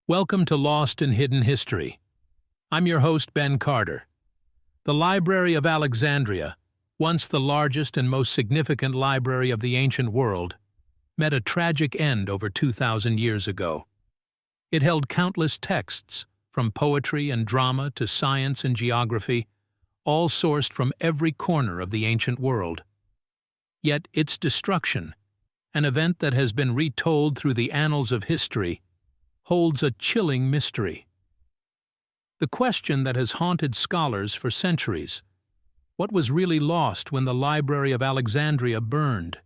Welcome to Lost and Hidden History. I'm your host, Ben Carter. The Library of Alexandria, once the largest and most significant library of the ancient world, met a tragic end over 2,000 years ago. It held countless texts, from poetry and drama to science and geography, all sourced from every corner of the ancient world. Yet its destruction, an event that has been retold through the annals of history, holds a chilling mystery. The question that has haunted scholars for centuries: what was really lost when the Library of Alexandria burned?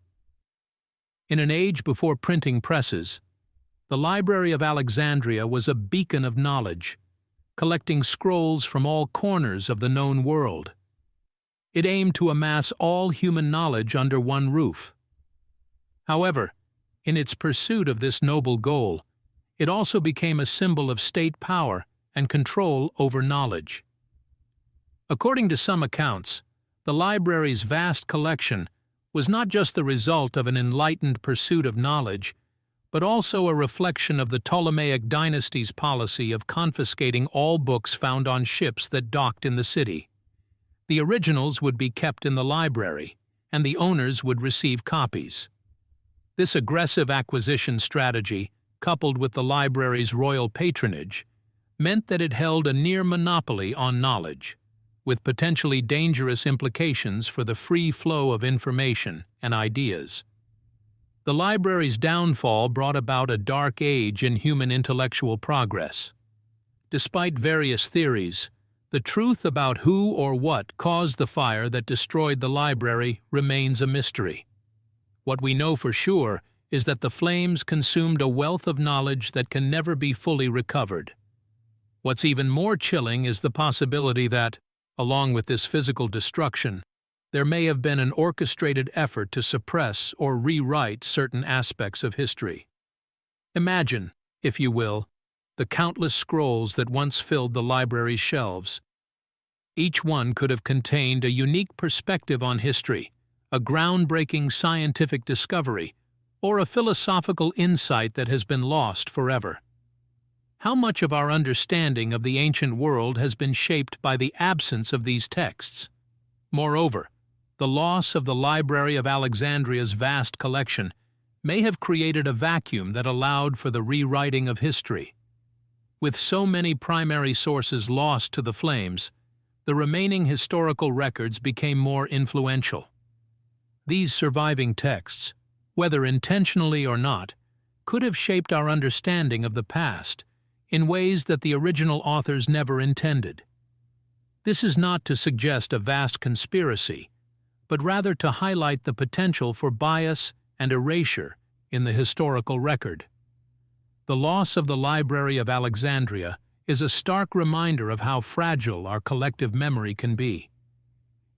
In an age before printing presses, the Library of Alexandria was a beacon of knowledge, collecting scrolls from all corners of the known world. It aimed to amass all human knowledge under one roof. However, in its pursuit of this noble goal, it also became a symbol of state power and control over knowledge. According to some accounts, the library's vast collection was not just the result of an enlightened pursuit of knowledge, but also a reflection of the Ptolemaic dynasty's policy of confiscating all books found on ships that docked in the city. The originals would be kept in the library, and the owners would receive copies. This aggressive acquisition strategy, coupled with the library's royal patronage, meant that it held a near monopoly on knowledge, with potentially dangerous implications for the free flow of information and ideas. The library's downfall brought about a dark age in human intellectual progress. Despite various theories, the truth about who or what caused the fire that destroyed the library remains a mystery. What we know for sure is that the flames consumed a wealth of knowledge that can never be fully recovered. What's even more chilling is the possibility that, along with this physical destruction, there may have been an orchestrated effort to suppress or rewrite certain aspects of history. Imagine, if you will, the countless scrolls that once filled the library's shelves. Each one could have contained a unique perspective on history, a groundbreaking scientific discovery, or a philosophical insight that has been lost forever. How much of our understanding of the ancient world has been shaped by the absence of these texts? Moreover, the loss of the Library of Alexandria's vast collection may have created a vacuum that allowed for the rewriting of history. With so many primary sources lost to the flames, the remaining historical records became more influential. These surviving texts, whether intentionally or not, could have shaped our understanding of the past in ways that the original authors never intended. This is not to suggest a vast conspiracy, but rather to highlight the potential for bias and erasure in the historical record. The loss of the Library of Alexandria is a stark reminder of how fragile our collective memory can be.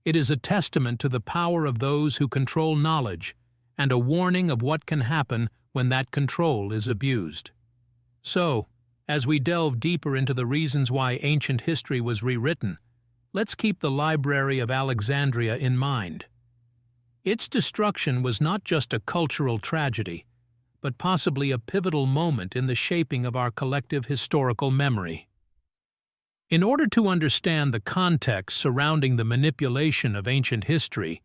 It is a testament to the power of those who control knowledge and a warning of what can happen when that control is abused. So, as we delve deeper into the reasons why ancient history was rewritten, let's keep the Library of Alexandria in mind. Its destruction was not just a cultural tragedy, but possibly a pivotal moment in the shaping of our collective historical memory. In order to understand the context surrounding the manipulation of ancient history,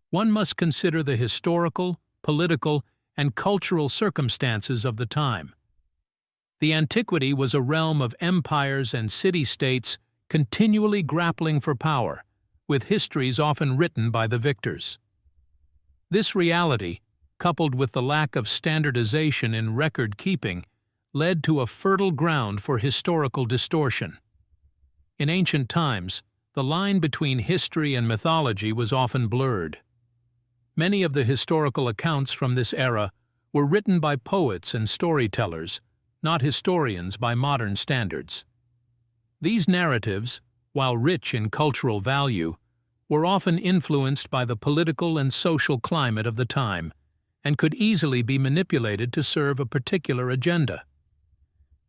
one must consider the historical, political, and cultural circumstances of the time. The antiquity was a realm of empires and city-states continually grappling for power, with histories often written by the victors. This reality, coupled with the lack of standardization in record-keeping, led to a fertile ground for historical distortion. In ancient times, the line between history and mythology was often blurred. Many of the historical accounts from this era were written by poets and storytellers, not historians by modern standards. These narratives, while rich in cultural value, were often influenced by the political and social climate of the time, and could easily be manipulated to serve a particular agenda.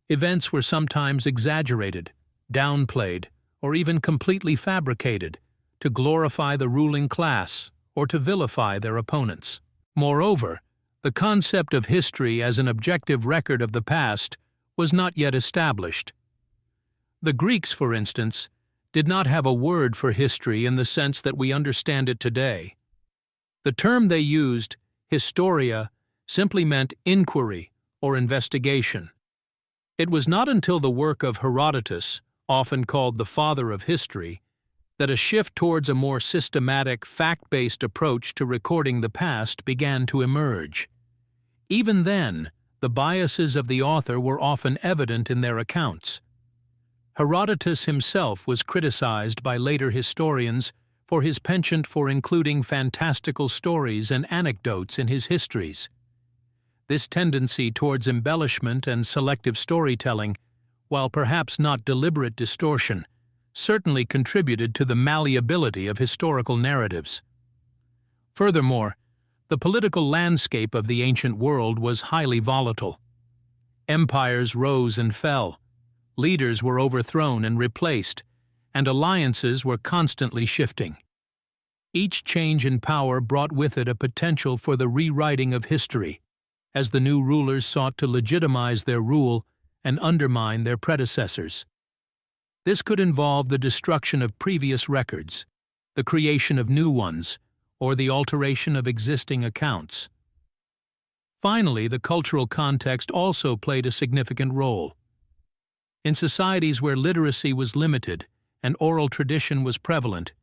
Events were sometimes exaggerated, downplayed, or even completely fabricated to glorify the ruling class or to vilify their opponents. Moreover, the concept of history as an objective record of the past was not yet established. The Greeks, for instance, did not have a word for history in the sense that we understand it today. The term they used, historia, simply meant inquiry or investigation. It was not until the work of Herodotus, often called the father of history, that a shift towards a more systematic, fact-based approach to recording the past began to emerge. Even then, the biases of the author were often evident in their accounts. Herodotus himself was criticized by later historians for his penchant for including fantastical stories and anecdotes in his histories. This tendency towards embellishment and selective storytelling, while perhaps not deliberate distortion, certainly contributed to the malleability of historical narratives. Furthermore, the political landscape of the ancient world was highly volatile. Empires rose and fell, leaders were overthrown and replaced, and alliances were constantly shifting. Each change in power brought with it a potential for the rewriting of history, as the new rulers sought to legitimize their rule and undermine their predecessors. This could involve the destruction of previous records, the creation of new ones, or the alteration of existing accounts. Finally, the cultural context also played a significant role. In societies where literacy was limited and oral tradition was prevalent,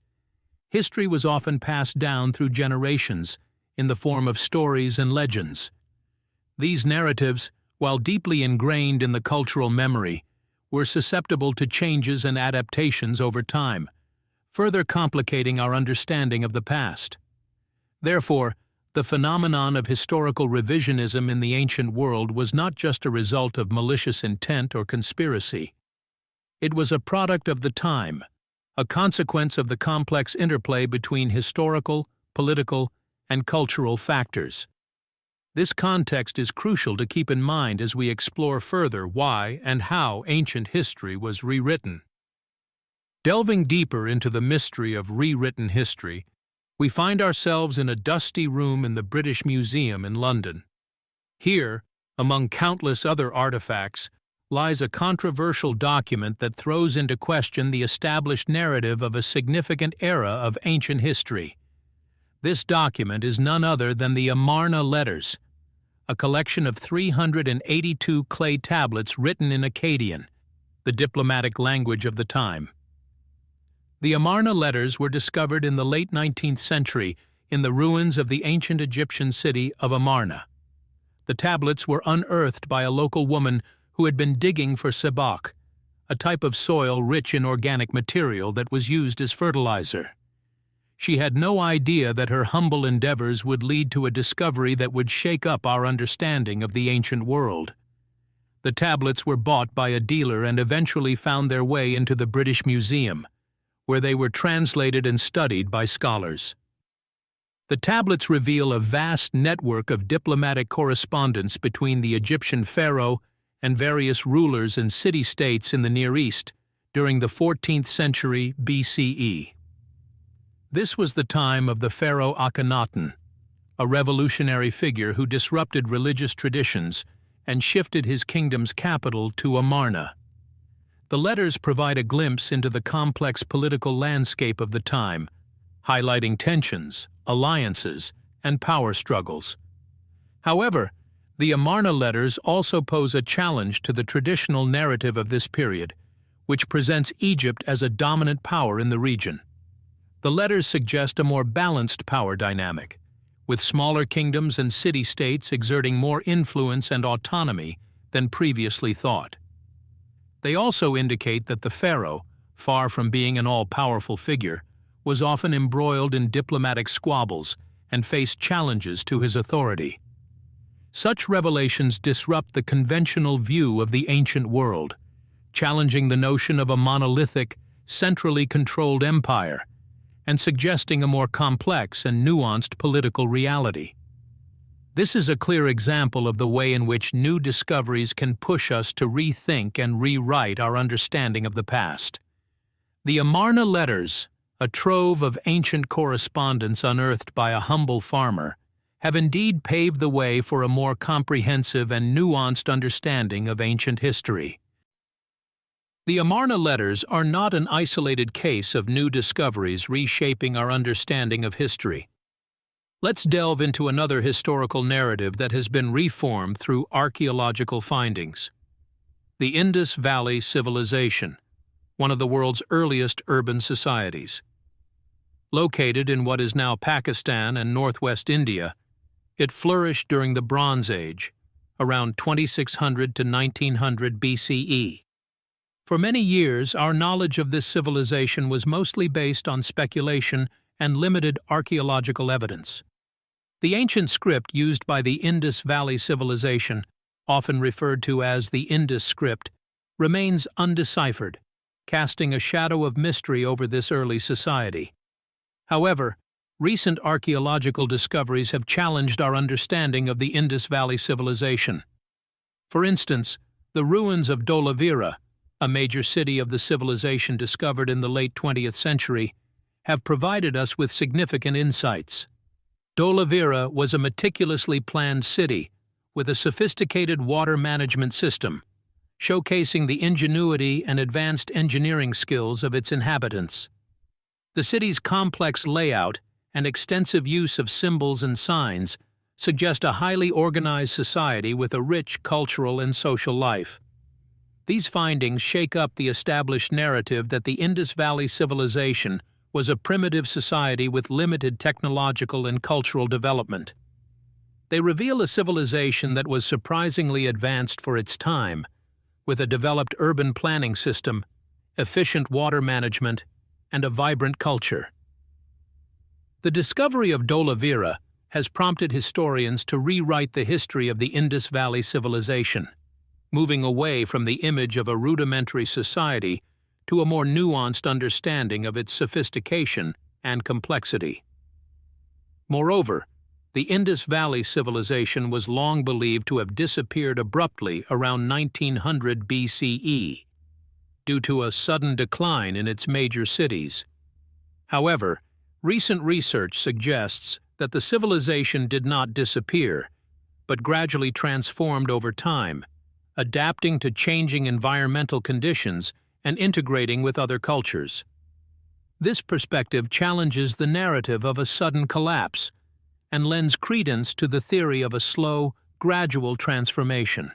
history was often passed down through generations in the form of stories and legends. These narratives, while deeply ingrained in the cultural memory, were susceptible to changes and adaptations over time, further complicating our understanding of the past. Therefore, the phenomenon of historical revisionism in the ancient world was not just a result of malicious intent or conspiracy. It was a product of the time, a consequence of the complex interplay between historical, political, and cultural factors. This context is crucial to keep in mind as we explore further why and how ancient history was rewritten. Delving deeper into the mystery of rewritten history, we find ourselves in a dusty room in the British Museum in London. Here, among countless other artifacts, lies a controversial document that throws into question the established narrative of a significant era of ancient history. This document is none other than the Amarna Letters, a collection of 382 clay tablets written in Akkadian, the diplomatic language of the time. The Amarna Letters were discovered in the late 19th century in the ruins of the ancient Egyptian city of Amarna. The tablets were unearthed by a local woman who had been digging for sebakh, a type of soil rich in organic material that was used as fertilizer. She had no idea that her humble endeavors would lead to a discovery that would shake up our understanding of the ancient world. The tablets were bought by a dealer and eventually found their way into the British Museum, where they were translated and studied by scholars. The tablets reveal a vast network of diplomatic correspondence between the Egyptian pharaoh and various rulers and city-states in the Near East during the 14th century BCE. This was the time of the pharaoh Akhenaten, a revolutionary figure who disrupted religious traditions and shifted his kingdom's capital to Amarna. The letters provide a glimpse into the complex political landscape of the time, highlighting tensions, alliances, and power struggles. However, the Amarna Letters also pose a challenge to the traditional narrative of this period, which presents Egypt as a dominant power in the region. The letters suggest a more balanced power dynamic, with smaller kingdoms and city-states exerting more influence and autonomy than previously thought. They also indicate that the pharaoh, far from being an all-powerful figure, was often embroiled in diplomatic squabbles and faced challenges to his authority. Such revelations disrupt the conventional view of the ancient world, challenging the notion of a monolithic, centrally controlled empire, and suggesting a more complex and nuanced political reality. This is a clear example of the way in which new discoveries can push us to rethink and rewrite our understanding of the past. The Amarna Letters, a trove of ancient correspondence unearthed by a humble farmer, have indeed paved the way for a more comprehensive and nuanced understanding of ancient history. The Amarna letters are not an isolated case of new discoveries reshaping our understanding of history. Let's delve into another historical narrative that has been reformed through archaeological findings. The Indus Valley Civilization, one of the world's earliest urban societies. Located in what is now Pakistan and northwest India, it flourished during the Bronze Age, around 2600 to 1900 BCE. For many years, our knowledge of this civilization was mostly based on speculation and limited archaeological evidence. The ancient script used by the Indus Valley Civilization, often referred to as the Indus script, remains undeciphered, casting a shadow of mystery over this early society. However, recent archaeological discoveries have challenged our understanding of the Indus Valley Civilization. For instance, the ruins of Dholavira, a major city of the civilization discovered in the late 20th century, have provided us with significant insights. Dholavira was a meticulously planned city with a sophisticated water management system, showcasing the ingenuity and advanced engineering skills of its inhabitants. The city's complex layout and extensive use of symbols and signs suggest a highly organized society with a rich cultural and social life. These findings shake up the established narrative that the Indus Valley Civilization was a primitive society with limited technological and cultural development. They reveal a civilization that was surprisingly advanced for its time, with a developed urban planning system, efficient water management, and a vibrant culture. The discovery of Dholavira has prompted historians to rewrite the history of the Indus Valley Civilization, moving away from the image of a rudimentary society to a more nuanced understanding of its sophistication and complexity. Moreover, the Indus Valley Civilization was long believed to have disappeared abruptly around 1900 BCE due to a sudden decline in its major cities. However, recent research suggests that the civilization did not disappear, but gradually transformed over time, adapting to changing environmental conditions and integrating with other cultures. This perspective challenges the narrative of a sudden collapse and lends credence to the theory of a slow, gradual transformation.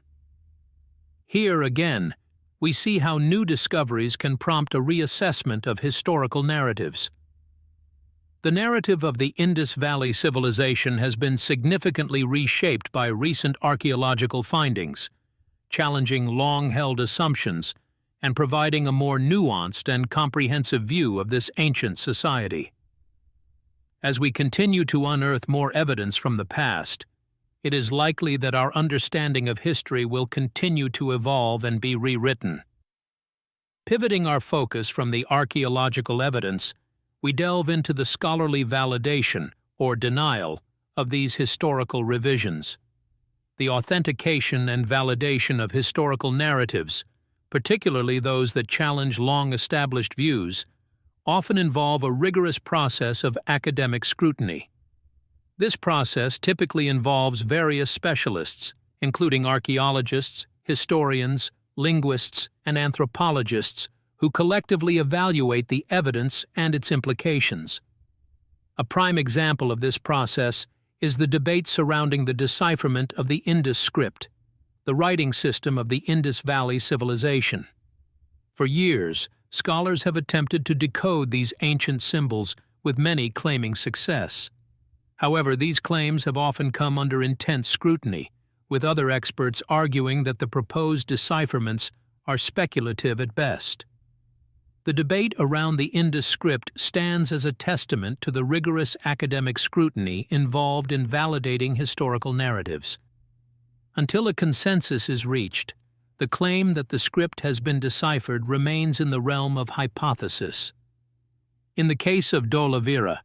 Here again, we see how new discoveries can prompt a reassessment of historical narratives. The narrative of the Indus Valley Civilization has been significantly reshaped by recent archaeological findings, challenging long-held assumptions and providing a more nuanced and comprehensive view of this ancient society. As we continue to unearth more evidence from the past, it is likely that our understanding of history will continue to evolve and be rewritten. Pivoting our focus from the archaeological evidence, we delve into the scholarly validation, or denial, of these historical revisions. The authentication and validation of historical narratives, particularly those that challenge long-established views, often involve a rigorous process of academic scrutiny. This process typically involves various specialists, including archaeologists, historians, linguists, and anthropologists, who collectively evaluate the evidence and its implications. A prime example of this process is the debate surrounding the decipherment of the Indus script, the writing system of the Indus Valley Civilization. For years, scholars have attempted to decode these ancient symbols, with many claiming success. However, these claims have often come under intense scrutiny, with other experts arguing that the proposed decipherments are speculative at best. The debate around the Indus script stands as a testament to the rigorous academic scrutiny involved in validating historical narratives. Until a consensus is reached, the claim that the script has been deciphered remains in the realm of hypothesis. In the case of Dholavira,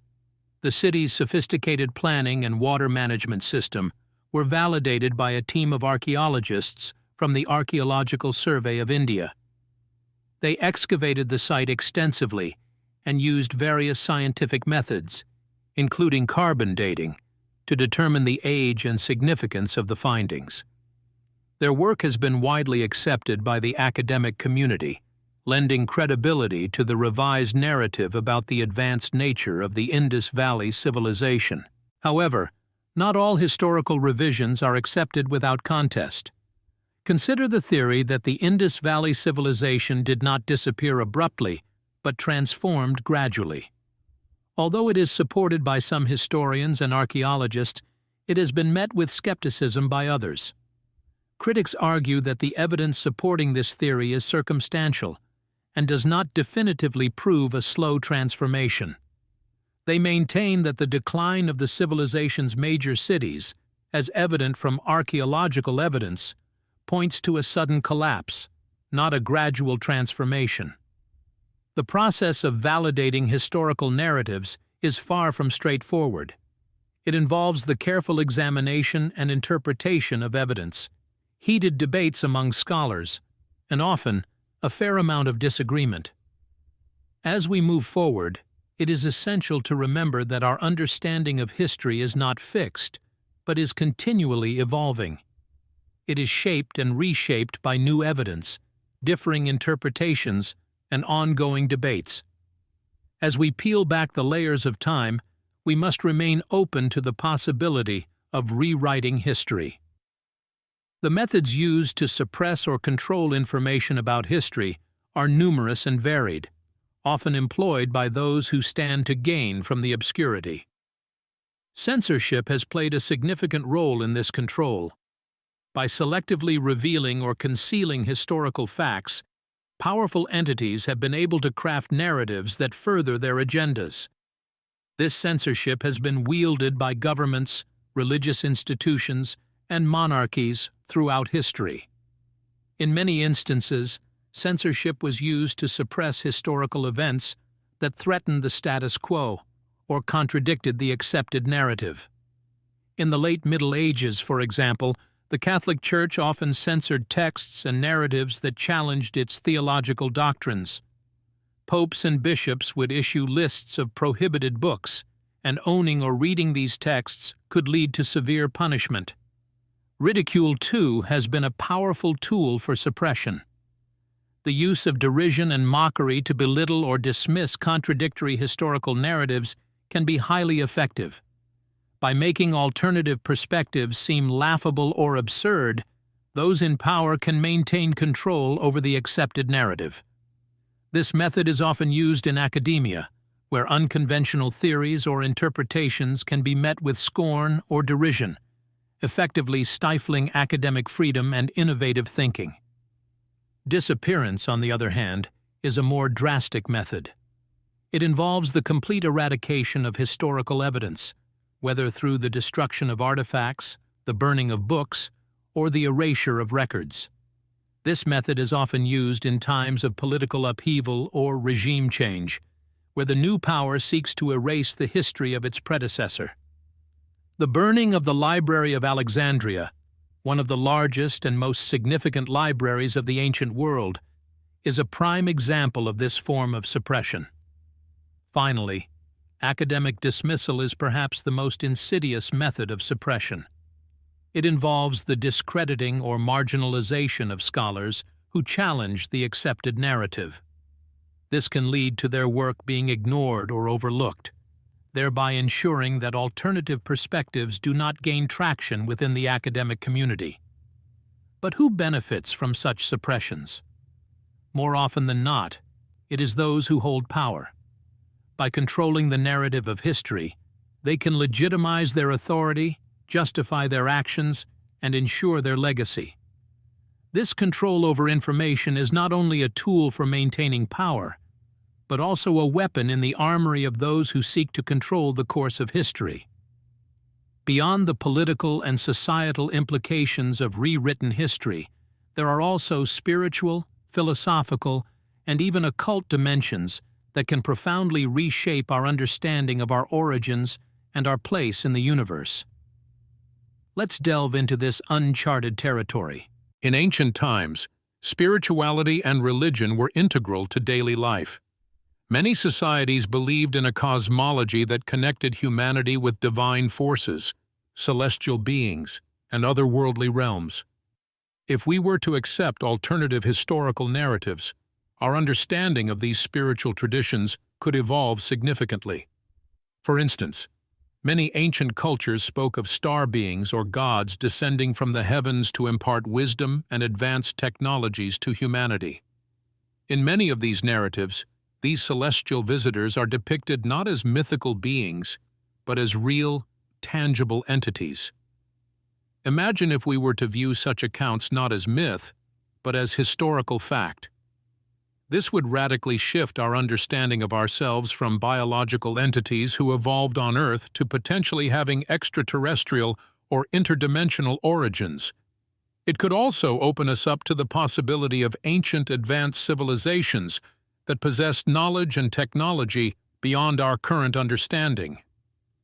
the city's sophisticated planning and water management system were validated by a team of archaeologists from the Archaeological Survey of India. They excavated the site extensively and used various scientific methods, including carbon dating, to determine the age and significance of the findings. Their work has been widely accepted by the academic community, lending credibility to the revised narrative about the advanced nature of the Indus Valley civilization. However, not all historical revisions are accepted without contest. Consider the theory that the Indus Valley civilization did not disappear abruptly, but transformed gradually. Although it is supported by some historians and archaeologists, it has been met with skepticism by others. Critics argue that the evidence supporting this theory is circumstantial and does not definitively prove a slow transformation. They maintain that the decline of the civilization's major cities, as evident from archaeological evidence, points to a sudden collapse, not a gradual transformation. The process of validating historical narratives is far from straightforward. It involves the careful examination and interpretation of evidence, heated debates among scholars, and often a fair amount of disagreement. As we move forward, it is essential to remember that our understanding of history is not fixed, but is continually evolving. It is shaped and reshaped by new evidence, differing interpretations, and ongoing debates. As we peel back the layers of time, we must remain open to the possibility of rewriting history. The methods used to suppress or control information about history are numerous and varied, often employed by those who stand to gain from the obscurity. Censorship has played a significant role in this control. By selectively revealing or concealing historical facts, powerful entities have been able to craft narratives that further their agendas. This censorship has been wielded by governments, religious institutions, and monarchies throughout history. In many instances, censorship was used to suppress historical events that threatened the status quo or contradicted the accepted narrative. In the late Middle Ages, for example, the Catholic Church often censored texts and narratives that challenged its theological doctrines. Popes and bishops would issue lists of prohibited books, and owning or reading these texts could lead to severe punishment. Ridicule, too, has been a powerful tool for suppression. The use of derision and mockery to belittle or dismiss contradictory historical narratives can be highly effective. By making alternative perspectives seem laughable or absurd, those in power can maintain control over the accepted narrative. This method is often used in academia, where unconventional theories or interpretations can be met with scorn or derision, effectively stifling academic freedom and innovative thinking. Disappearance, on the other hand, is a more drastic method. It involves the complete eradication of historical evidence, whether through the destruction of artifacts, the burning of books, or the erasure of records. This method is often used in times of political upheaval or regime change, where the new power seeks to erase the history of its predecessor. The burning of the Library of Alexandria, one of the largest and most significant libraries of the ancient world, is a prime example of this form of suppression. Finally, academic dismissal is perhaps the most insidious method of suppression. It involves the discrediting or marginalization of scholars who challenge the accepted narrative. This can lead to their work being ignored or overlooked, thereby ensuring that alternative perspectives do not gain traction within the academic community. But who benefits from such suppressions? More often than not, it is those who hold power. By controlling the narrative of history, they can legitimize their authority, justify their actions, and ensure their legacy. This control over information is not only a tool for maintaining power, but also a weapon in the armory of those who seek to control the course of history. Beyond the political and societal implications of rewritten history, there are also spiritual, philosophical, and even occult dimensions that can profoundly reshape our understanding of our origins and our place in the universe. Let's delve into this uncharted territory. In ancient times, spirituality and religion were integral to daily life. Many societies believed in a cosmology that connected humanity with divine forces, celestial beings, and otherworldly realms. If we were to accept alternative historical narratives, our understanding of these spiritual traditions could evolve significantly. For instance, many ancient cultures spoke of star beings or gods descending from the heavens to impart wisdom and advanced technologies to humanity. In many of these narratives, these celestial visitors are depicted not as mythical beings, but as real, tangible entities. Imagine if we were to view such accounts not as myth, but as historical fact. This would radically shift our understanding of ourselves from biological entities who evolved on Earth to potentially having extraterrestrial or interdimensional origins. It could also open us up to the possibility of ancient advanced civilizations that possessed knowledge and technology beyond our current understanding.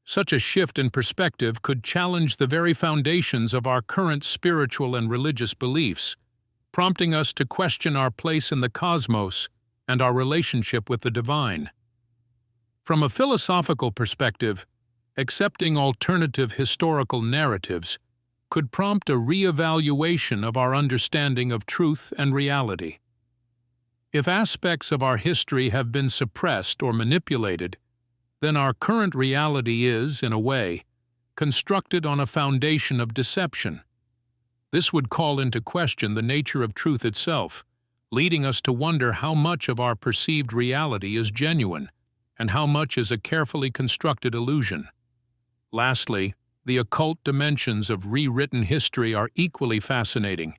Such a shift in perspective could challenge the very foundations of our current spiritual and religious beliefs, prompting us to question our place in the cosmos and our relationship with the divine. From a philosophical perspective, accepting alternative historical narratives could prompt a re-evaluation of our understanding of truth and reality. If aspects of our history have been suppressed or manipulated, then our current reality is, in a way, constructed on a foundation of deception. This would call into question the nature of truth itself, leading us to wonder how much of our perceived reality is genuine and how much is a carefully constructed illusion. Lastly, the occult dimensions of rewritten history are equally fascinating.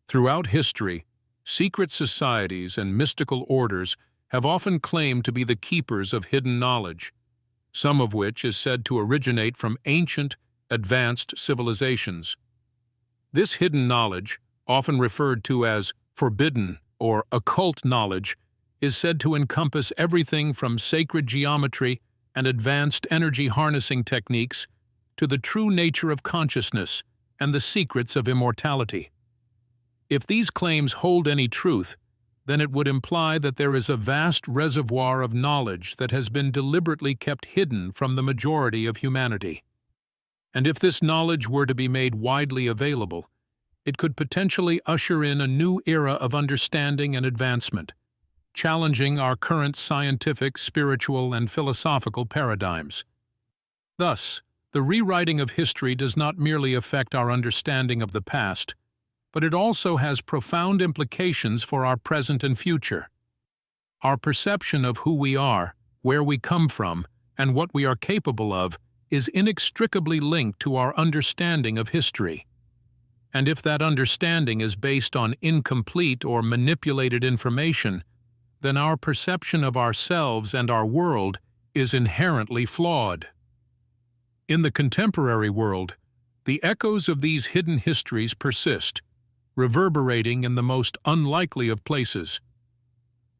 Throughout history, secret societies and mystical orders have often claimed to be the keepers of hidden knowledge, some of which is said to originate from ancient, advanced civilizations. This hidden knowledge, often referred to as forbidden or occult knowledge, is said to encompass everything from sacred geometry and advanced energy harnessing techniques to the true nature of consciousness and the secrets of immortality. If these claims hold any truth, then it would imply that there is a vast reservoir of knowledge that has been deliberately kept hidden from the majority of humanity. And if this knowledge were to be made widely available, it could potentially usher in a new era of understanding and advancement, challenging our current scientific, spiritual, and philosophical paradigms. Thus, the rewriting of history does not merely affect our understanding of the past, but it also has profound implications for our present and future. Our perception of who we are, where we come from, and what we are capable of is inextricably linked to our understanding of history. And if that understanding is based on incomplete or manipulated information, then our perception of ourselves and our world is inherently flawed. In the contemporary world, the echoes of these hidden histories persist, reverberating in the most unlikely of places.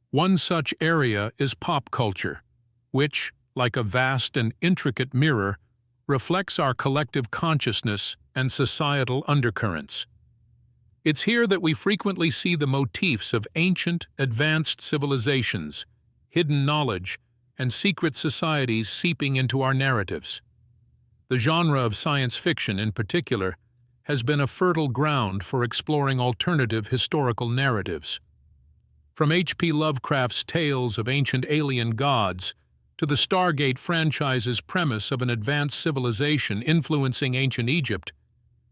One such area is pop culture, which, like a vast and intricate mirror, reflects our collective consciousness and societal undercurrents. It's here that we frequently see the motifs of ancient, advanced civilizations, hidden knowledge, and secret societies seeping into our narratives. The genre of science fiction, in particular, has been a fertile ground for exploring alternative historical narratives. From H.P. Lovecraft's tales of ancient alien gods to the Stargate franchise's premise of an advanced civilization influencing ancient Egypt,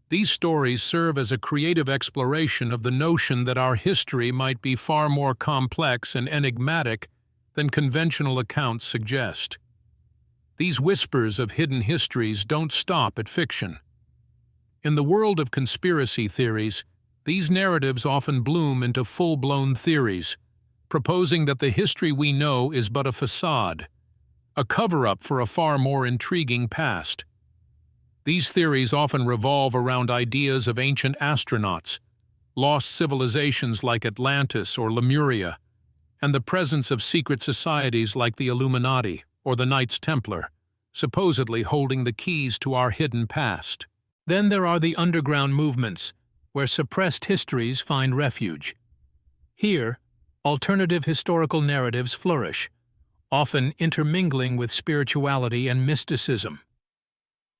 these stories serve as a creative exploration of the notion that our history might be far more complex and enigmatic than conventional accounts suggest. These whispers of hidden histories don't stop at fiction. In the world of conspiracy theories, these narratives often bloom into full-blown theories, proposing that the history we know is but a facade, a cover-up for a far more intriguing past. These theories often revolve around ideas of ancient astronauts, lost civilizations like Atlantis or Lemuria, and the presence of secret societies like the Illuminati or the Knights Templar, supposedly holding the keys to our hidden past. Then there are the underground movements, where suppressed histories find refuge. Here, alternative historical narratives flourish, often intermingling with spirituality and mysticism.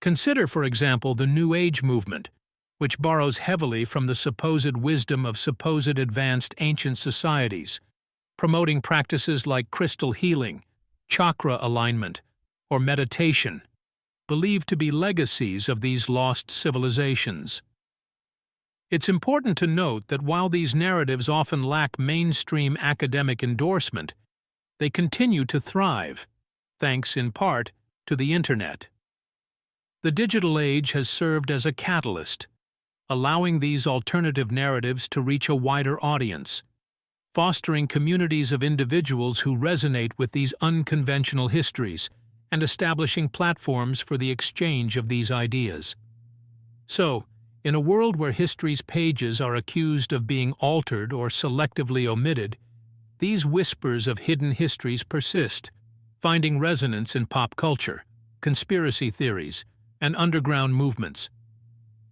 Consider, for example, the New Age movement, which borrows heavily from the supposed wisdom of supposed advanced ancient societies, promoting practices like crystal healing, chakra alignment, or meditation, believed to be legacies of these lost civilizations. It's important to note that while these narratives often lack mainstream academic endorsement, they continue to thrive, thanks in part to the Internet. The digital age has served as a catalyst, allowing these alternative narratives to reach a wider audience, fostering communities of individuals who resonate with these unconventional histories and establishing platforms for the exchange of these ideas. So, in a world where history's pages are accused of being altered or selectively omitted, these whispers of hidden histories persist, finding resonance in pop culture, conspiracy theories, and underground movements.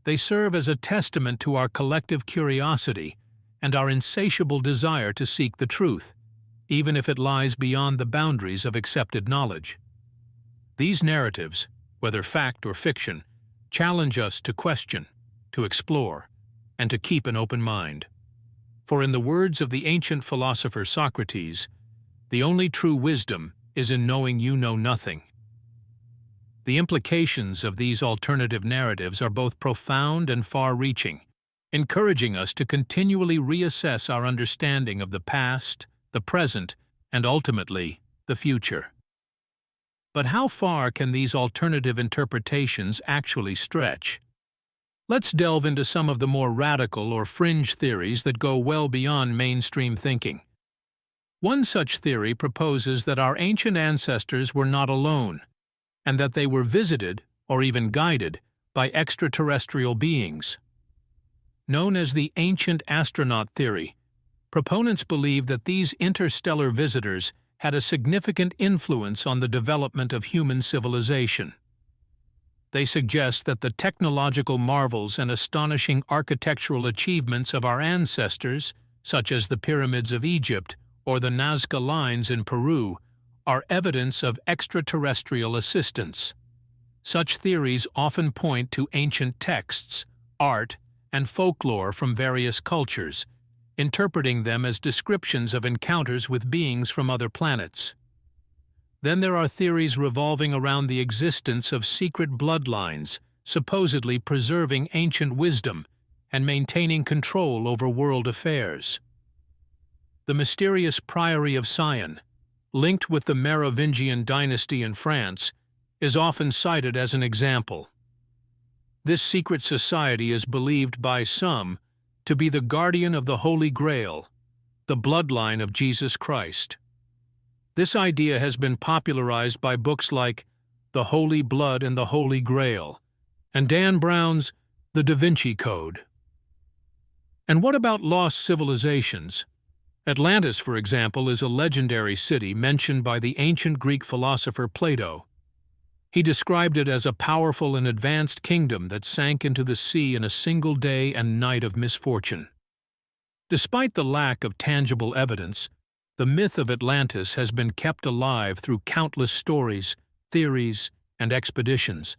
They serve as a testament to our collective curiosity and our insatiable desire to seek the truth, even if it lies beyond the boundaries of accepted knowledge. These narratives, whether fact or fiction, challenge us to question, to explore, and to keep an open mind. For in the words of the ancient philosopher Socrates, the only true wisdom is in knowing you know nothing. The implications of these alternative narratives are both profound and far-reaching, encouraging us to continually reassess our understanding of the past, the present, and ultimately, the future. But how far can these alternative interpretations actually stretch? Let's delve into some of the more radical or fringe theories that go well beyond mainstream thinking. One such theory proposes that our ancient ancestors were not alone, and that they were visited, or even guided, by extraterrestrial beings. Known as the ancient astronaut theory, proponents believe that these interstellar visitors had a significant influence on the development of human civilization. They suggest that the technological marvels and astonishing architectural achievements of our ancestors, such as the pyramids of Egypt or the Nazca lines in Peru, are evidence of extraterrestrial assistance. Such theories often point to ancient texts, art, and folklore from various cultures, interpreting them as descriptions of encounters with beings from other planets. Then there are theories revolving around the existence of secret bloodlines, supposedly preserving ancient wisdom and maintaining control over world affairs. The mysterious Priory of Sion, linked with the Merovingian dynasty in France, is often cited as an example. This secret society is believed by some to be the guardian of the Holy Grail, the bloodline of Jesus Christ. This idea has been popularized by books like The Holy Blood and the Holy Grail and Dan Brown's The Da Vinci Code. And what about lost civilizations? Atlantis, for example, is a legendary city mentioned by the ancient Greek philosopher Plato. He described it as a powerful and advanced kingdom that sank into the sea in a single day and night of misfortune. Despite the lack of tangible evidence, the myth of Atlantis has been kept alive through countless stories, theories, and expeditions.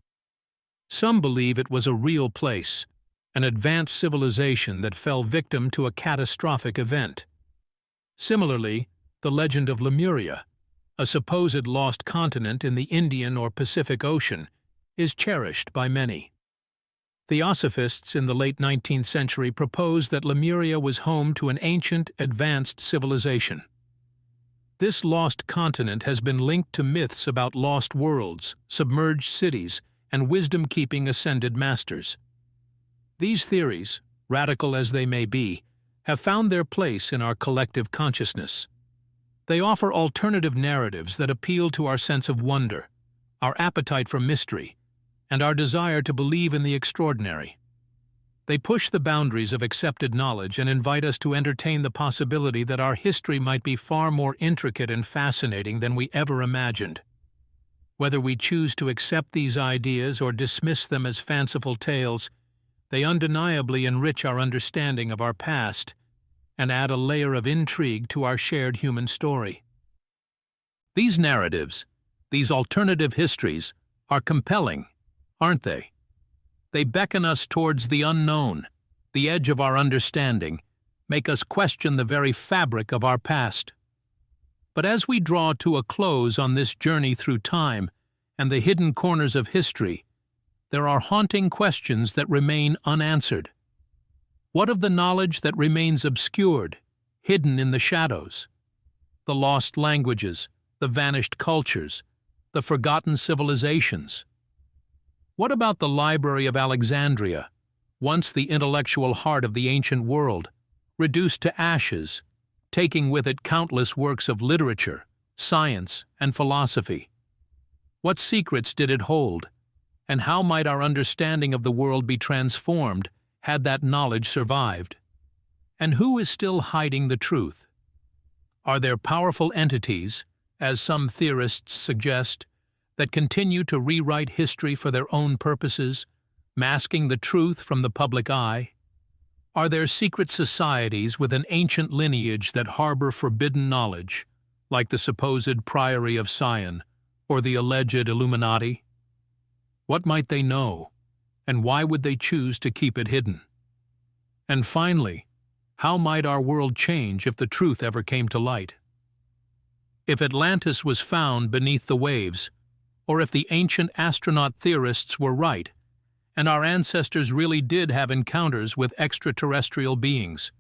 Some believe it was a real place, an advanced civilization that fell victim to a catastrophic event. Similarly, the legend of Lemuria, a supposed lost continent in the Indian or Pacific Ocean, is cherished by many. Theosophists in the late 19th century proposed that Lemuria was home to an ancient, advanced civilization. This lost continent has been linked to myths about lost worlds, submerged cities, and wisdom-keeping ascended masters. These theories, radical as they may be, have found their place in our collective consciousness. They offer alternative narratives that appeal to our sense of wonder, our appetite for mystery, and our desire to believe in the extraordinary. They push the boundaries of accepted knowledge and invite us to entertain the possibility that our history might be far more intricate and fascinating than we ever imagined. Whether we choose to accept these ideas or dismiss them as fanciful tales, they undeniably enrich our understanding of our past and add a layer of intrigue to our shared human story. These narratives, these alternative histories, are compelling, aren't they? They beckon us towards the unknown, the edge of our understanding, make us question the very fabric of our past. But as we draw to a close on this journey through time and the hidden corners of history, there are haunting questions that remain unanswered. What of the knowledge that remains obscured, hidden in the shadows? The lost languages, the vanished cultures, the forgotten civilizations? What about the Library of Alexandria, once the intellectual heart of the ancient world, reduced to ashes, taking with it countless works of literature, science, and philosophy? What secrets did it hold, and how might our understanding of the world be transformed had that knowledge survived? And who is still hiding the truth? Are there powerful entities, as some theorists suggest, that continue to rewrite history for their own purposes, masking the truth from the public eye? Are there secret societies with an ancient lineage that harbor forbidden knowledge, like the supposed Priory of Sion or the alleged Illuminati? What might they know, and why would they choose to keep it hidden? And finally, how might our world change if the truth ever came to light? If Atlantis was found beneath the waves, or if the ancient astronaut theorists were right, and our ancestors really did have encounters with extraterrestrial beings,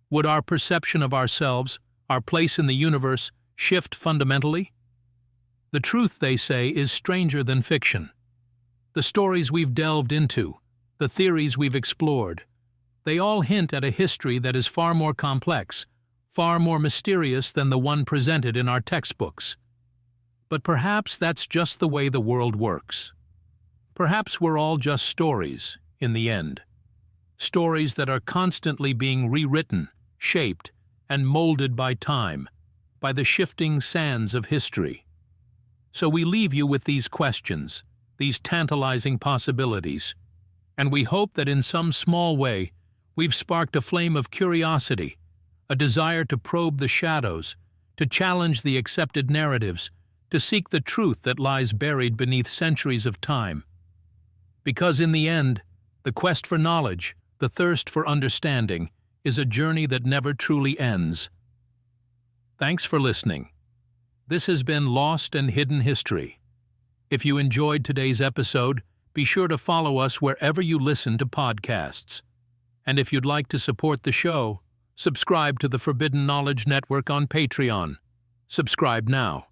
would our perception of ourselves, our place in the universe, shift fundamentally? The truth, they say, is stranger than fiction. The stories we've delved into, the theories we've explored, they all hint at a history that is far more complex, far more mysterious than the one presented in our textbooks. But perhaps that's just the way the world works. Perhaps we're all just stories, in the end. Stories that are constantly being rewritten, shaped, and molded by time, by the shifting sands of history. So we leave you with these questions, these tantalizing possibilities, and we hope that in some small way we've sparked a flame of curiosity, a desire to probe the shadows, to challenge the accepted narratives, to seek the truth that lies buried beneath centuries of time. Because in the end, the quest for knowledge, the thirst for understanding, is a journey that never truly ends. Thanks for listening. This has been Lost and Hidden History. If you enjoyed today's episode, be sure to follow us wherever you listen to podcasts. And if you'd like to support the show, subscribe to the Forbidden Knowledge Network on Patreon. Subscribe now.